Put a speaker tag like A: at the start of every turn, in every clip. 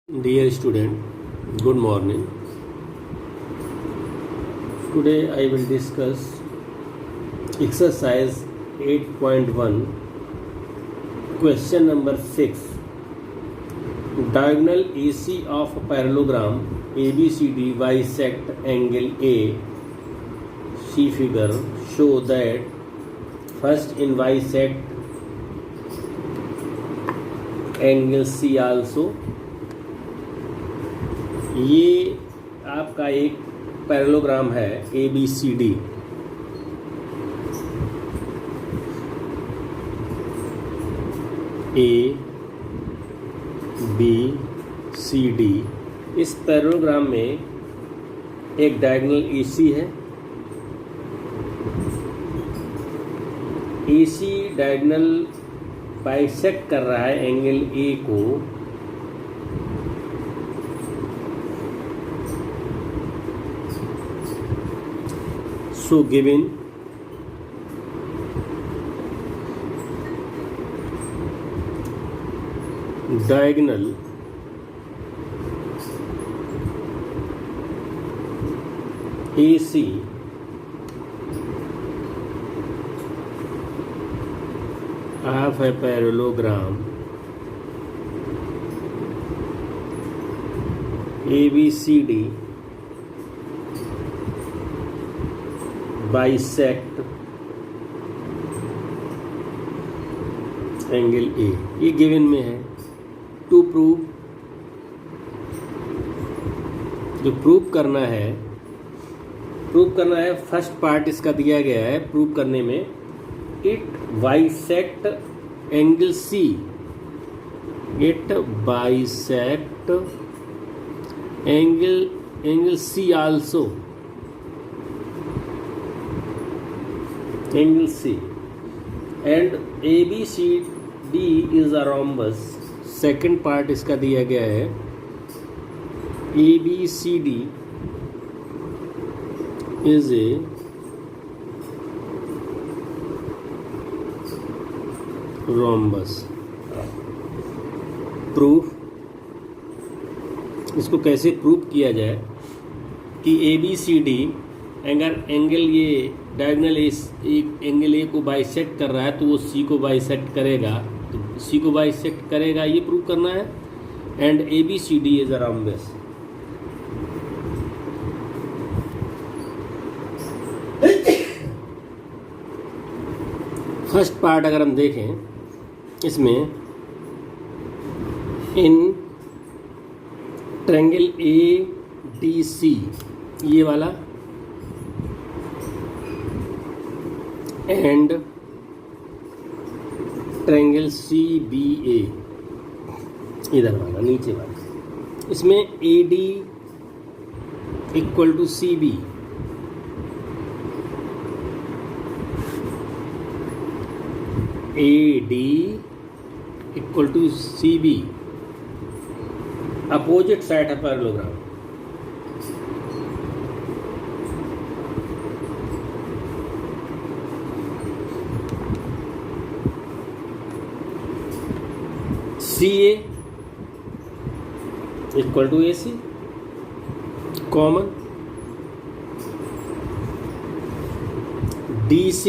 A: Dear student, good morning. Today I will discuss exercise 8.1, question number 6. Diagonal AC of a parallelogram ABCD bisect angle A. See figure. Show that first in bisect angle C also. ये आपका एक parallelogram है ABCD। ABCD इस parallelogram में एक diagonal AC है। AC diagonal bisect कर रहा है एंगल A को। So given diagonal AC of a parallelogram ABCD bisect angle A, ये गिवन में है। टू प्रूव, जो प्रूव करना है फर्स्ट पार्ट इसका दिया गया है। प्रूव करने में it bisect angle C, it bisect angle C also, angle C, and ABCD is a rhombus। Second part इसका दिया गया है ABCD is a rhombus। Proof, इसको कैसे प्रूव किया जाए कि ABCD एंगल ये डायगोनल एंगल ए को बाइसेक्ट कर रहा है तो वो सी को बाइसेक्ट करेगा, तो सी को बाइसेक्ट करेगा, ये प्रूव करना है। And ABCD is a rhombus। First part अगर हम देखें इसमें इन ट्रायंगल ADC, ये वाला, एंड ट्रायंगल CBA, इधर वाला नीचे वाला, इसमें AD equal to CB, AD equal to CB, opposite side है parallelogram. CA equal to AC common, DC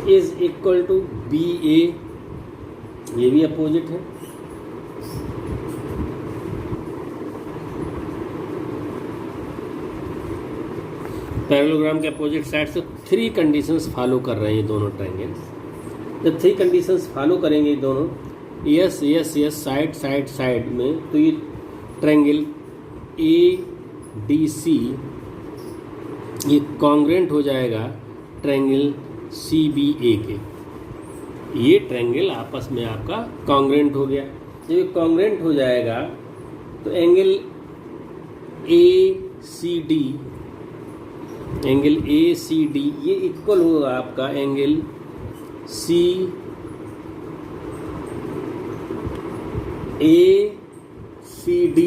A: is equal to BA, ये भी अपोजिट है। पैरेललोग्राम के अपोजिट साइड से थ्री कंडीशंस फॉलो कर रहे हैं ये दोनों ट्रायंगल्स। जब थ्री कंडीशंस फॉलो करेंगे दोनों, yes yes yes, side side side में, तो ये ट्रायंगल ADC ये कॉन्ग्रेंट हो जाएगा ट्रायंगल CBA के। ये ट्रायंगल आपस में आपका कॉन्ग्रेंट हो गया। जब ये कॉन्ग्रेंट हो जाएगा तो एंगल ACD ये इक्वल होगा आपका एंगल CACD,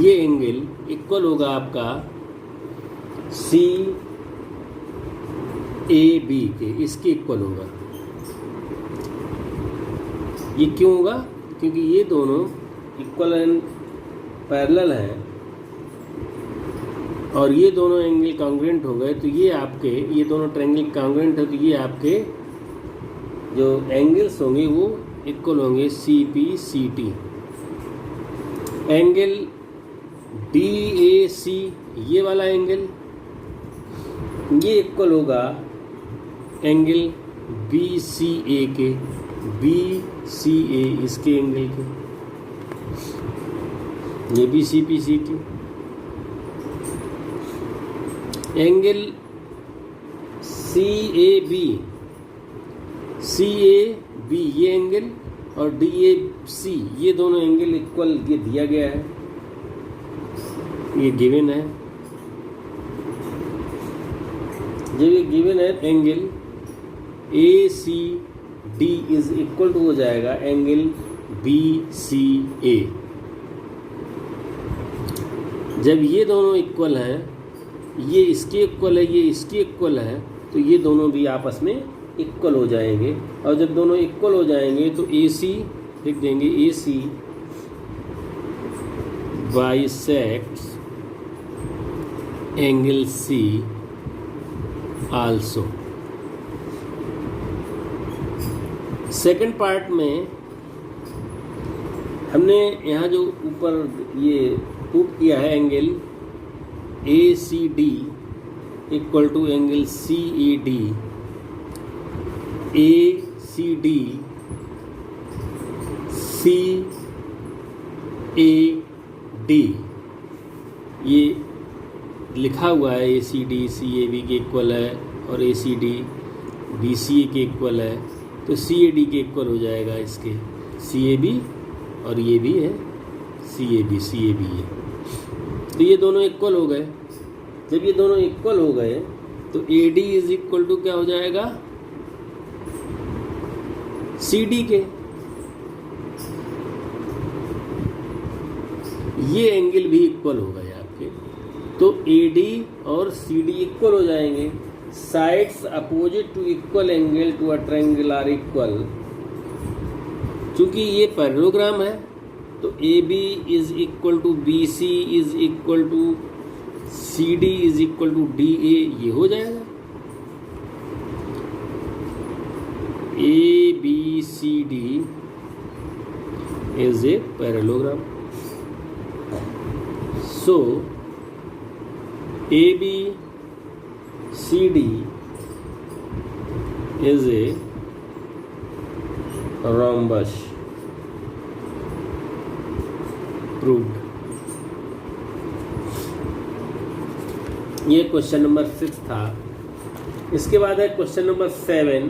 A: ये एंगल इक्वल होगा आपका CAB के, इसके इक्वल होगा। ये क्यों होगा? क्योंकि ये दोनों इक्वल एंड पैरेलल हैं और ये दोनों एंगल कॉन्ग्रुएंट हो गए, तो ये आपके, ये दोनों ट्रायंगल कॉन्ग्रुएंट है, तो ये आपके जो एंगल्स होंगे वो इक्वल होंगे C P C T. Angle D A C, ये वाला एंगल, ये इक्वल होगा एंगल बी सी ए के, बी सी ए इसके एंगल के, ये भी C P C T. Angle C A B, C A B ये एंगल और डी ए सी, ये दोनों एंगल इक्वल, ये दिया गया है, ये गिवन है। जब ये गिवन है angle A C D is equal to हो जाएगा एंगल बी सी ए। जब ये दोनों इक्वल हैं, ये इसके इक्वल है, ये इसके इक्वल है, तो ये दोनों भी आपस में इक्वल हो जाएंगे। और जब दोनों इक्वल हो जाएंगे तो ए सी लिख देंगे, A C bisects angle C also. Second part में हमने यहाँ जो ऊपर ये प्रूव किया है angle A C D equal to angle C A D, A C D C A D, ये लिखा हुआ है A C D C A B के इक्वल है और ए सी डी बी सी ए के इक्वल है, तो सी ए डी के इक्वल हो जाएगा इसके, सी ए बी, और ये भी है सी ए बी है, तो ये दोनों इक्वल हो गए। जब ये दोनों इक्वल हो गए तो A D is equal to क्या हो जाएगा, सी डी के। ये एंगल भी इक्वल हो गए आपके, तो ए डी और सी डी इक्वल हो जाएंगे। Sides opposite to equal angle to a triangle are equal. चूंकि ये पैरेललोग्राम है तो A B is equal to B C is equal to C D is equal to D A, ये हो जाएगा। A B C D is a parallelogram, so A B C D is a rhombus proved। ये question number 6 था। इसके बाद है question number 7।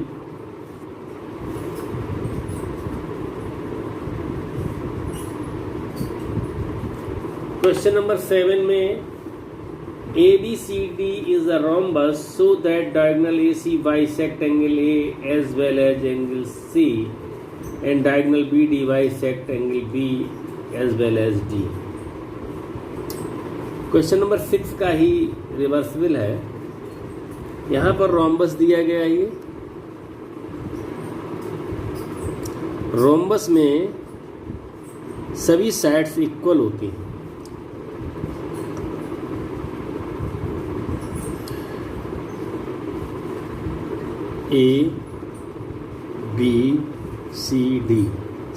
A: Question number 7 में ABCD is a rhombus so that diagonal AC bisect angle A as well as angle C and diagonal BD bisect angle B as well as D। Question number 6 का ही reversible है। यहाँ पर rhombus दिया गया है। ये rhombus में सभी साइड्स इक्वल होती हैं। ए बी सी डी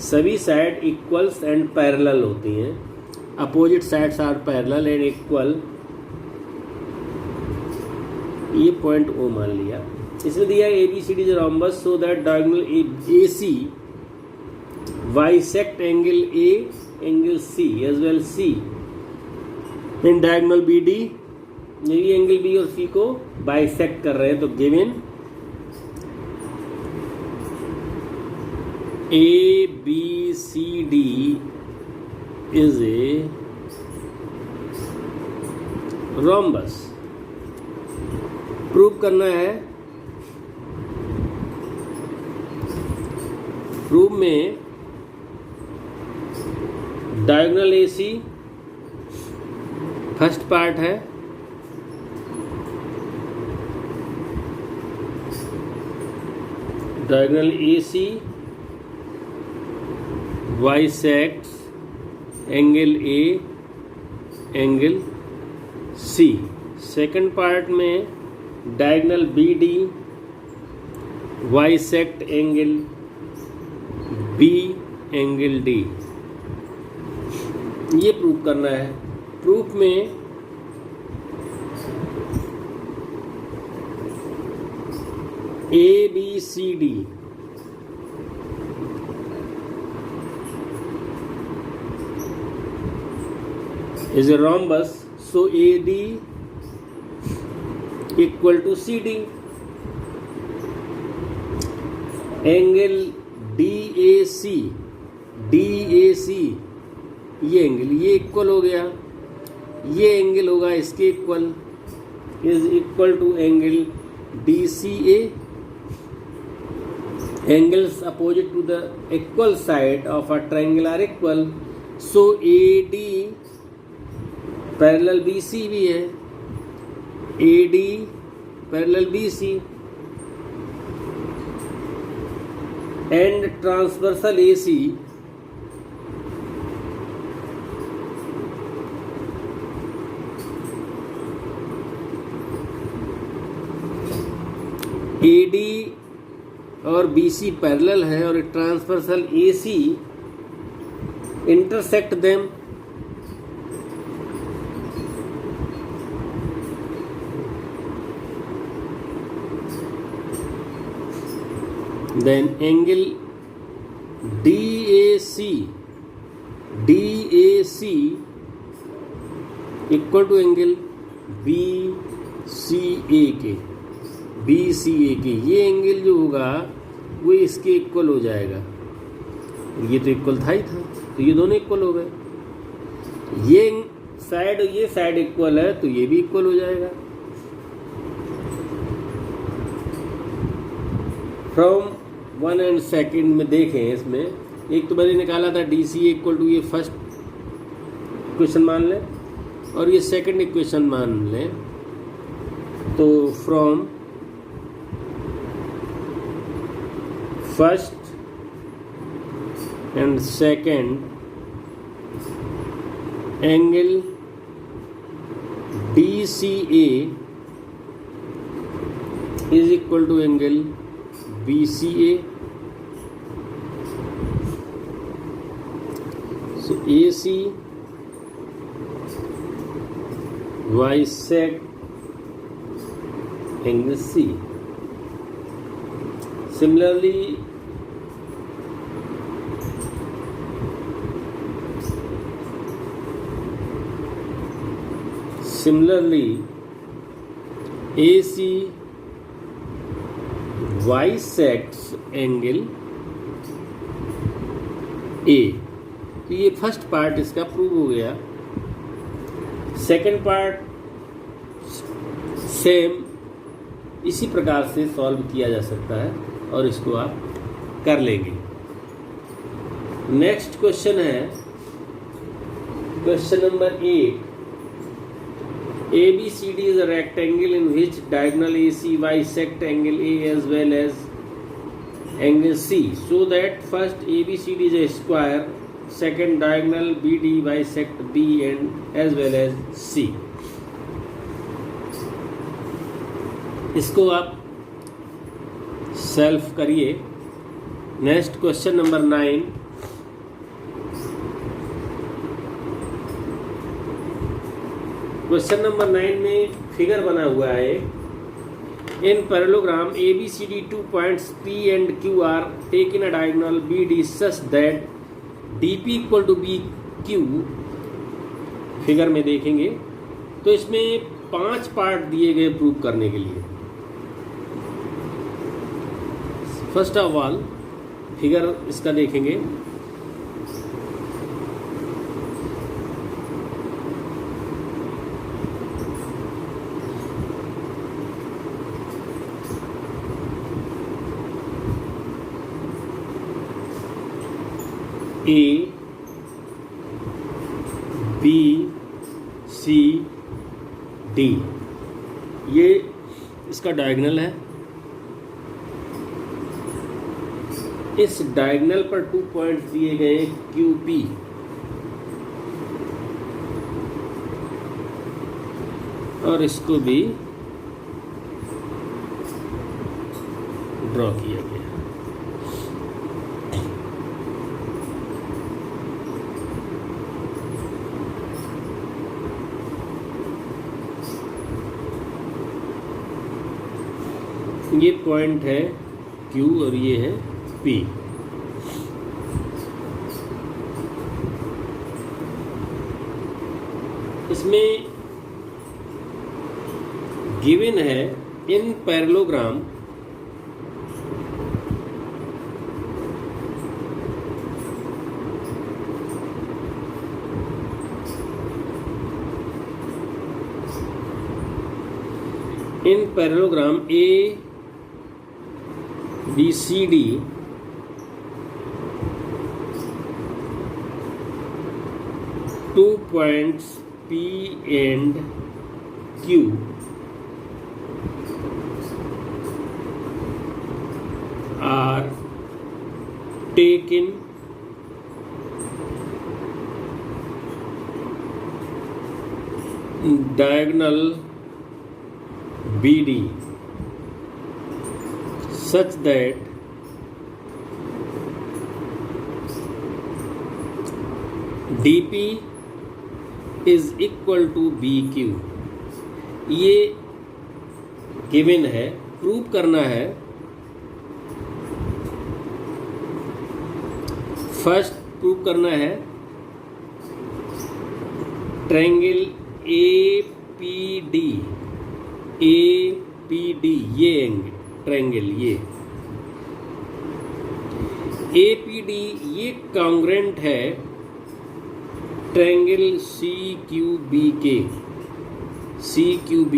A: सभी साइड इक्वल्स एंड पैरेलल होती हैं। Opposite sides are parallel and equal. ये पॉइंट ओ मान लिया। इसमें दिया A B C D rhombus so that diagonal A C bisect angle A angle C as well C in diagonal B D. ये angle B और C को bisect कर रहे हैं, तो given A B C D is a rhombus. Prove करना है। Prove में डायगोनल एसी फर्स्ट पार्ट है, diagonal AC bisects angle A angle C. Second part में diagonal B D bisect angle B angle D. ये proof करना है। Proof में A B C D is a rhombus, so AD equal to CD. Angle DAC ये angle ये equal हो गया, ये एंगल होगा इसके इक्वल, is equal to angle DCA. Angles opposite to the equal side of a triangle are equal, so AD parallel BC भी है, AD parallel BC and transversal AC AD और BC पैरेलल है और transversal AC intersect them. Then angle DAC equal to angle BCA के ये angle जो होगा वो इसके इक्वल हो जाएगा। ये तो इक्वल था ही था, तो ये दोनों इक्वल हो गए। ये साइड इक्वल है तो ये भी इक्वल हो जाएगा। फ्रॉम 1 and 2 में देखें, इसमें एक तो मैंने निकाला था DCA इक्वल टू, ये फर्स्ट इक्वेशन मान लें और ये सेकंड इक्वेशन मान लें। तो from first and second angle DCA is equal to angle BCA. So AC bisect angle C. Similarly, AC bisects angle A। तो ये फर्स्ट पार्ट इसका प्रूव हो गया। सेकंड पार्ट सेम इसी प्रकार से सॉल्व किया जा सकता है और इसको आप कर लेंगे। नेक्स्ट क्वेश्चन है question number 8। ABCD is a rectangle in which diagonal AC bisect angle A as well as angle C, so that first ABCD is a square, second diagonal BD bisect B and as well as C. इसको आप self करिए। Next question number 9। Question number 9 में figure बना हुआ है। इन parallelogram ABCD 2 points P and Q are taken a diagonal BD such that DP equal to BQ। Figure में देखेंगे तो इसमें 5 पार्ट दिए गए प्रूव करने के लिए। फर्स्ट ऑफ ऑल फिगर इसका देखेंगे। A B C D ये इसका डायगोनल है। इस डायगोनल पर 2 पॉइंट्स दिए गए क्यू पी, और इसको भी ड्रॉ किया गया। ये पॉइंट है Q और ये है P। इसमें गिवन है इन parallelogram A B C D two points P and Q are taken diagonal BD such that DP is equal to BQ। ये गिवन है, प्रूव करना है। फर्स्ट प्रूव करना है ट्रायंगल APD ये एंगल ट्रायंगल ये APD ये कॉन्ग्रेंट है ट्रायंगल CQB के। CQB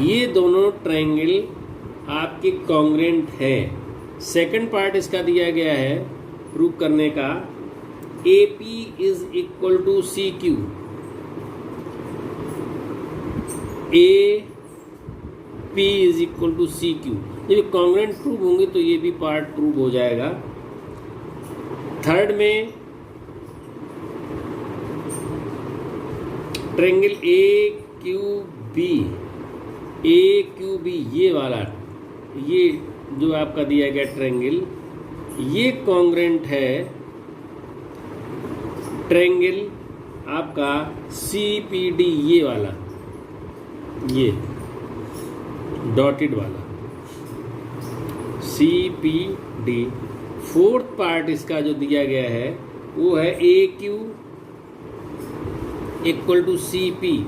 A: ये दोनों ट्रायंगल आपके कॉन्ग्रेंट है। सेकंड पार्ट इसका दिया गया है प्रूव करने का, AP is equal to CQ। AP is equal to CQ। जब कॉन्ग्रेंट प्रूव होंगे तो ये भी पार्ट प्रूव हो जाएगा। थर्ड में ट्रायंगल AQB ये वाला, ये जो आपका दिया गया ट्रायंगल, ये कॉन्ग्रेंट है ट्रायंगल आपका CPD ये वाला, ये डॉटेड वाला CPD। फोर्थ पार्ट इसका जो दिया गया है वो है AQ equal to CP।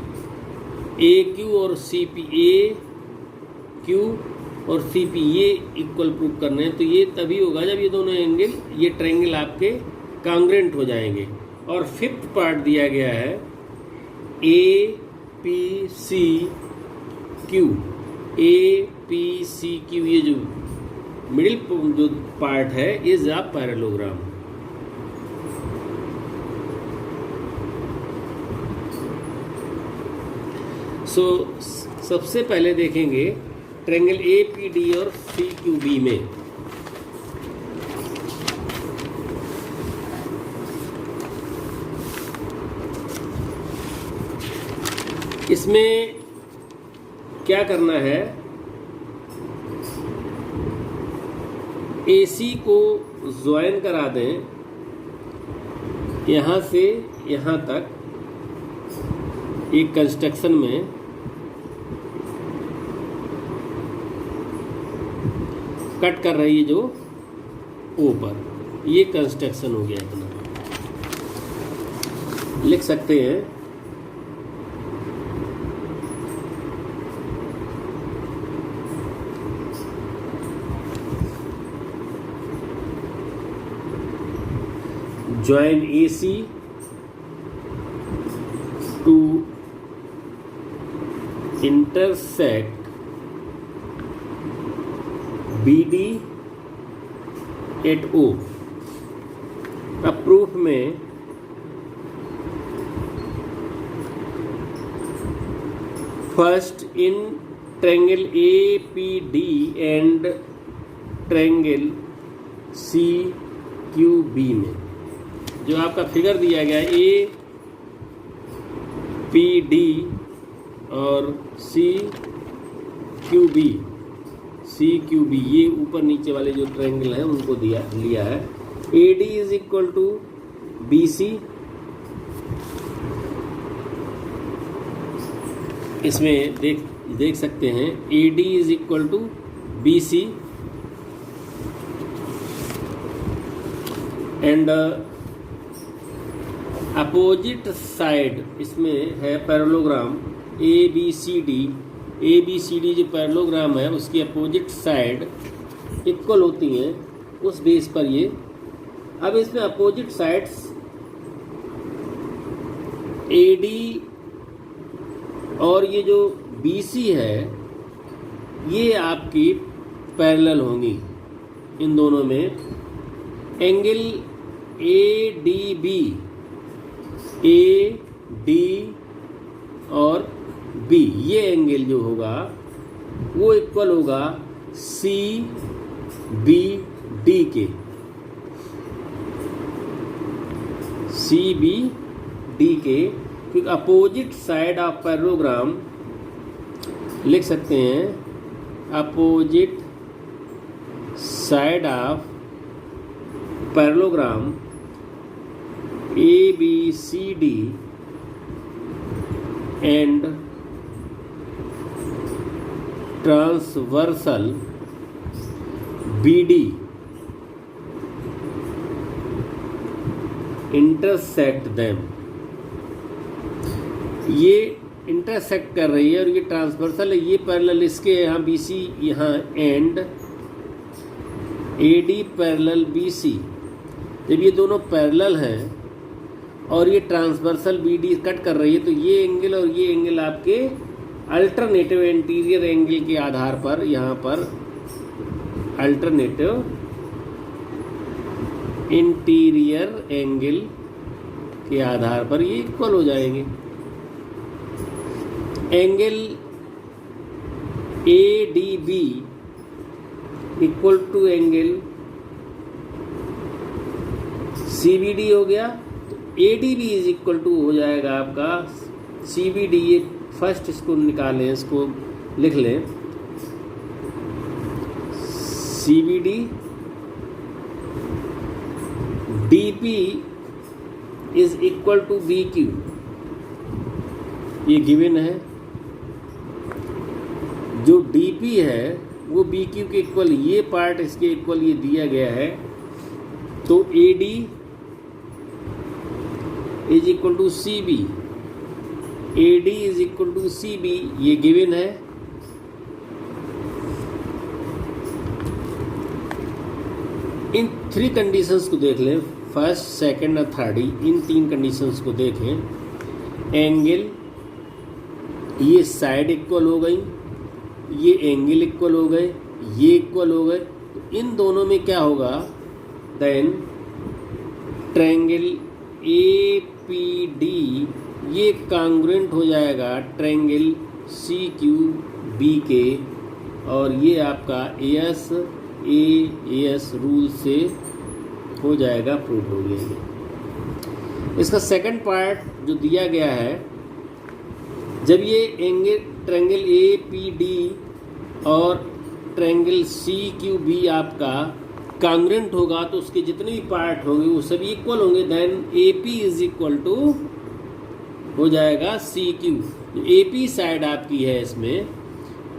A: AQ और CP, AQ और CP ये इक्वल प्रूव करने हैं। तो ये तभी होगा जब ये दोनों एंगल, ये ट्रायंगल आपके कॉन्ग्रेंट हो जाएंगे। और फिफ्थ पार्ट दिया गया है APCQ। ये जो मिडिल जो पार्ट है इज अ पैरेललोग्राम। सो सबसे पहले देखेंगे ट्रायंगल APD और CQB में। इसमें क्या करना है, AC को ज्वाइन करा दें यहाँ से यहाँ तक एक कंस्ट्रक्शन में। कट कर रही है जो ऊपर, ये कंस्ट्रक्शन हो गया। इतना लिख सकते हैं join AC to intersect BD at O। अब प्रूफ में first in triangle A P D and triangle C Q B में जो आपका फिगर दिया गया है ए पी डी और सी क्यू बी ये ऊपर नीचे वाले जो ट्रायंगल हैं उनको लिया है। A D is equal to B C, इसमें देख सकते हैं A D is equal to B C and opposite side इसमें है parallelogram A B C D जो पैरेललोग्राम है उसकी अपोजिट साइड इक्वल होती हैं उस बेस पर ये। अब इसमें अपोजिट साइड्स ए डी और ये जो बी सी है ये आपकी पैरेलल होंगी। इन दोनों में एंगल ए डी और बी ये एंगल जो होगा वो इक्वल होगा सी बी डी के, क्योंकि अपोजिट साइड ऑफ पैरेललोग्राम लिख सकते हैं opposite side of parallelogram A B C D and transversal B D intersect them. ये इंटरसेक्ट कर रही है और ये ट्रांसवर्सल है, ये पैरेलल इसके यहाँ बी सी यहाँ and A D parallel B C. जब ये दोनों पैरेलल हैं और ये ट्रांसवर्सल बी डी कट कर रही है तो ये एंगल और ये एंगल आपके अल्टरनेटिव इंटीरियर एंगल के आधार पर यहाँ पर अल्टरनेटिव इंटीरियर एंगल के आधार पर ये इक्वल हो जाएंगे। Angle A D B equal to angle C B D हो गया, तो A D B is equal to हो जाएगा आपका सी बी डी। ये फर्स्ट इसको निकालें, इसको लिख लें C B D D P is equal to B Q, ये गिवन है। जो डी पी है वो बी क्यू के इक्वल, ये पार्ट इसके इक्वल ये दिया गया है, तो A D is equal to C B, A D is equal to C B, ये गिवन है। इन थ्री कंडीशंस को देख लें, फर्स्ट सेकंड और थर्ड, इन तीन कंडीशंस को देखें। एंगल ये साइड इक्वल हो गई, ये एंगल इक्वल हो गए, ये इक्वल हो गए, तो इन दोनों में क्या होगा, then triangle A P D ये कांग्रुएंट हो जाएगा ट्रायंगल सी क्यू बी के, और ये आपका एस रूल से हो जाएगा, प्रूव हो गया। इसका सेकंड पार्ट जो दिया गया है, जब ये angle triangle A P D और ट्रायंगल सी क्यू बी आपका कांग्रुएंट होगा तो उसके जितने भी पार्ट होंगे वो सभी इक्वल होंगे, then A P is equal to हो जाएगा सी क्यू। जो ए पी साइड आपकी है इसमें,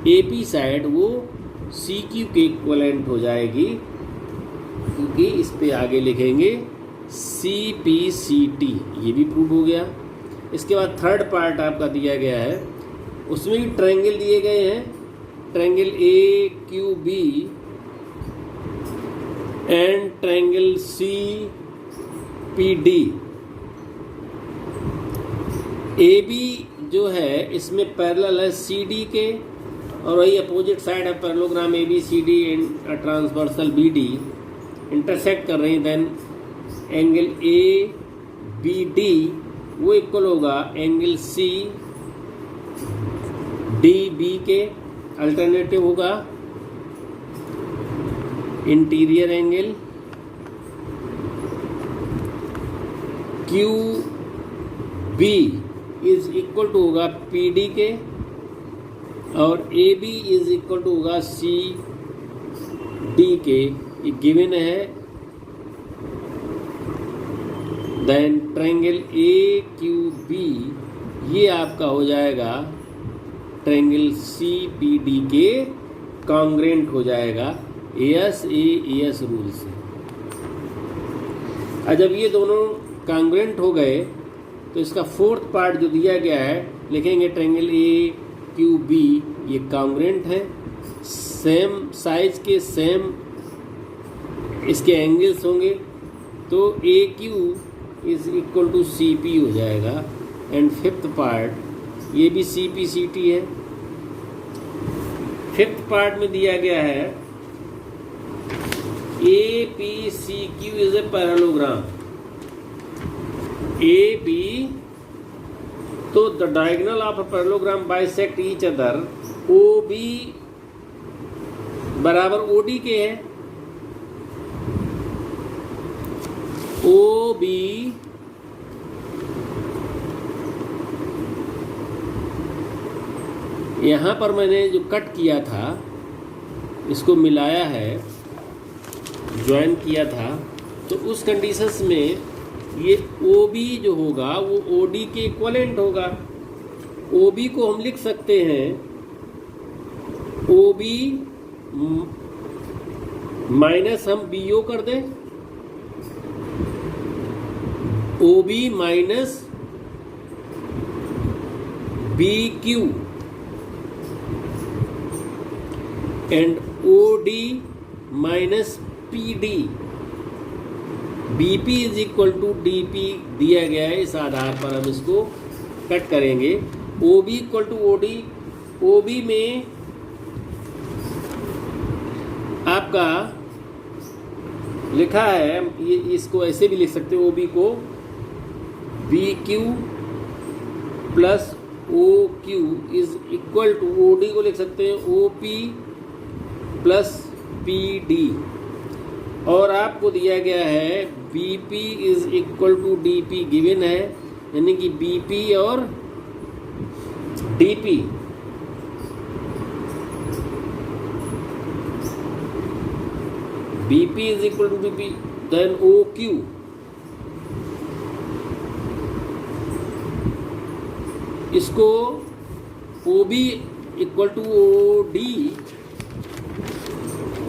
A: ए पी साइड वो सी क्यू के इक्वलेंट हो जाएगी, क्योंकि इस पे आगे लिखेंगे सी पी सी टी, ये भी प्रूव हो गया। इसके बाद थर्ड पार्ट आपका दिया गया है, उसमें भी ट्रायंगल दिए गए हैं, triangle A Q B and triangle C P D. A B जो है इसमें पैरेलल है सी डी के, और वही अपोजिट साइड है parallelogram A B C D and transversal B D intersect कर रही हैं, then angle A B D वो इक्वल होगा एंगल सी डी बी के, अल्टरनेटिव होगा interior angle Q B is equal to होगा पी डी के, और A B is equal to होगा सी डी के। ये गिवन है। Then triangle A Q B ये आपका हो जाएगा ट्रायंगल सी पी डी के कॉन्ग्रेंट हो जाएगा एस एस रूल से। और जब ये दोनों कॉन्ग्रेंट हो गए तो इसका फोर्थ पार्ट जो दिया गया है लिखेंगे ट्रायंगल ए क्यू बी ये कॉन्ग्रेंट है, सेम साइज के सेम इसके एंगल्स होंगे, तो A Q is equal to C P हो जाएगा। एंड फिफ्थ पार्ट ये भी सी पी सी टी है। फिफ्थ पार्ट में दिया गया है A P C Q is a parallelogram. A B तो the diagonal of a parallelogram bisect each other. O B बराबर ओ डी के है। ओ बी यहाँ पर मैंने जो कट किया था इसको मिलाया है, ज्वाइन किया था, तो उस कंडीशंस में ये ओ बी जो होगा वो ओ डी के इक्वलेंट होगा। ओ बी को हम लिख सकते हैं ओ बी माइनस हम बी ओ कर दें, O B minus B Q and O D minus P D. B P is equal to D P दिया गया है, इस आधार पर हम इसको कट करेंगे। O B equal to O D, O B में आपका लिखा है, ये इसको ऐसे भी लिख सकते हो, ओ बी को B Q plus O Q is equal to, O D को लिख सकते हैं O P plus P D. और आपको दिया गया है B P is equal to D P given है, यानी कि बी पी और D P B P is equal to D P. Then O Q इसको O B equal to O D,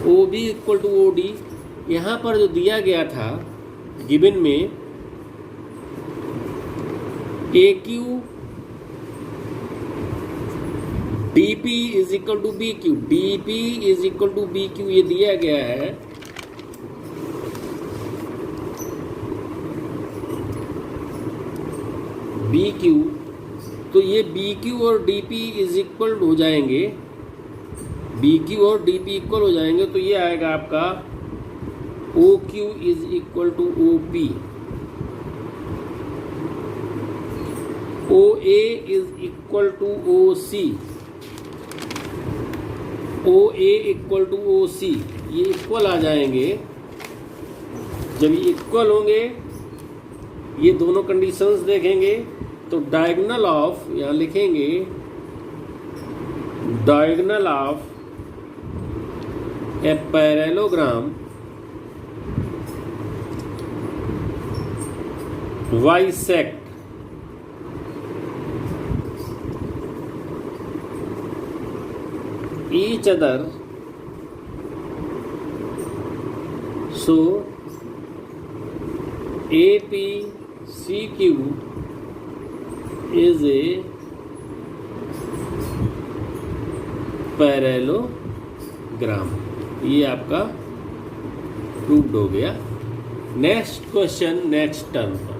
A: O B equal to O D. यहाँ पर जो दिया गया था गिवन में A Q D P is equal to B Q, D P is equal to B Q ये दिया गया है। बी क्यू, तो ये बी क्यू और डी पी इज इक्वल हो जाएंगे, बी क्यू और डी पी इक्वल हो जाएंगे, तो ये आएगा आपका O Q is equal to O P. O A is equal to O C, O A equal to O सी, ये इक्वल आ जाएंगे। जब ये इक्वल होंगे, ये दोनों कंडीशंस देखेंगे, तो डायगोनल ऑफ, यहाँ लिखेंगे diagonal of a parallelogram bisect each other, so APCQ is a parallelogram. ये आपका प्रूव्ड हो गया। नेक्स्ट क्वेश्चन नेक्स्ट टर्म पर।